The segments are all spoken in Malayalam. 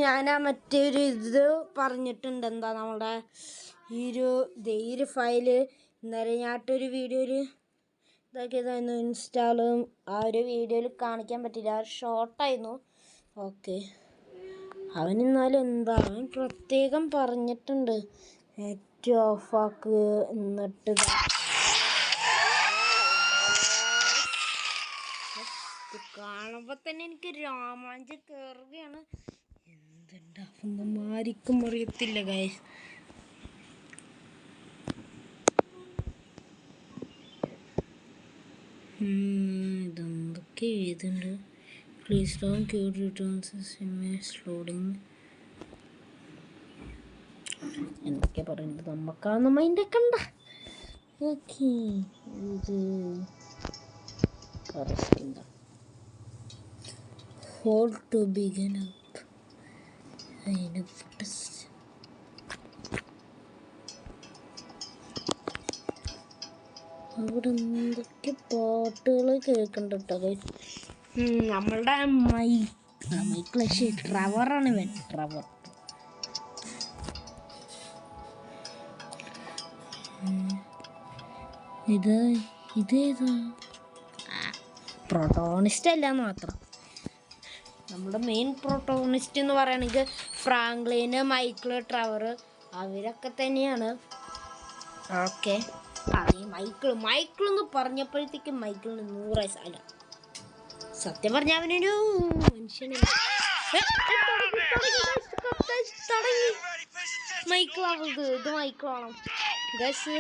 ഞാൻ മറ്റൊരു ഇത് പറഞ്ഞിട്ടുണ്ട്. എന്താ നമ്മുടെ ഈ ഒരു ഫയല് ഇന്നലെ ഞാട്ടൊരു വീഡിയോയിൽ ഇതാക്കിയതായിരുന്നു. ഇൻസ്റ്റാളും ആ ഒരു വീഡിയോയിൽ കാണിക്കാൻ പറ്റില്ല, ആ ഷോർട്ടായിരുന്നു. ഓക്കെ, അവനെന്നാലും എന്താ അവൻ പ്രത്യേകം പറഞ്ഞിട്ടുണ്ട് നെറ്റ് ഓഫാക്ക്. എന്നിട്ട് കാണുമ്പോൾ തന്നെ എനിക്ക് രോമാഞ്ചം കയറുകയാണ്. എന്തുണ്ടാവുന്ന ആർക്കും അറിയത്തില്ല ഗൈസ്. ഇതെന്തൊക്കെ എഴുതുന്നുണ്ട്. Please don't cure returns image loading എന്തൊക്കെ പറയുന്നത് നമുക്കാവുന്ന മൈൻഡ് കണ്ട. ഓക്കെ, ഇത് ഹോൾ ടു ബിഗിൻ അപ്പ്. അതിന് അവിടെ എന്തൊക്കെ പാട്ടുകൾ കേൾക്കണ്ട കേട്ടോ. നമ്മളുടെ മൈക്കിളേഷ് ട്രവറാണ് ഇവൻ. ട്രവർ ഇതേതാ പ്രോട്ടോണിസ്റ്റ് അല്ലാന്ന് മാത്രം. നമ്മുടെ മെയിൻ പ്രോട്ടോണിസ്റ്റ് എന്ന് പറയുകയാണെങ്കിൽ ഫ്രാങ്ക്ലിന്, മൈക്കിൾ, ട്രവർ അവരൊക്കെ തന്നെയാണ്. ഓക്കെ, അതെ മൈക്കിൾ എന്ന് പറഞ്ഞപ്പോഴത്തേക്കും മൈക്കിളിന് 100 അല്ല, സത്യം പറഞ്ഞ അവനൊരു മനുഷ്യനെ. മൈക്കിളാവത്, ഇത് മൈക്കിളാണോ ഗസ്?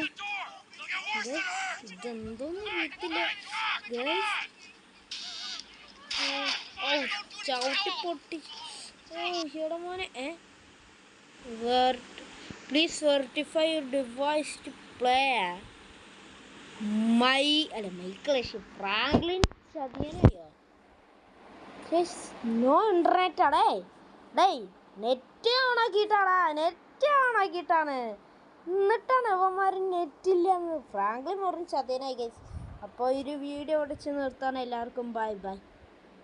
ഇതെന്തോന്ന് അറിയത്തില്ല ഗസ്. ചവിട്ടി പൊട്ടി. ഈടെ മോനെ. Please verify your device to play മൈക്കിളേഷ് ഫ്രാങ്ക്ലിൻ ചതിയനയോ. നോ ഇന്റർനെറ്റ് ആടേ. നെറ്റ് ഓണാക്കിയിട്ടാണ് എന്നിട്ടാണ് അവന്മാർ നെറ്റില്ലെന്ന് ഫ്രാങ്ക്ലിൻ പറഞ്ഞ് ചതിയനായി ഗൈസ്. അപ്പോൾ ഒരു വീഡിയോ ഒടിച്ച് നിർത്താണ്. എല്ലാവർക്കും ബൈ.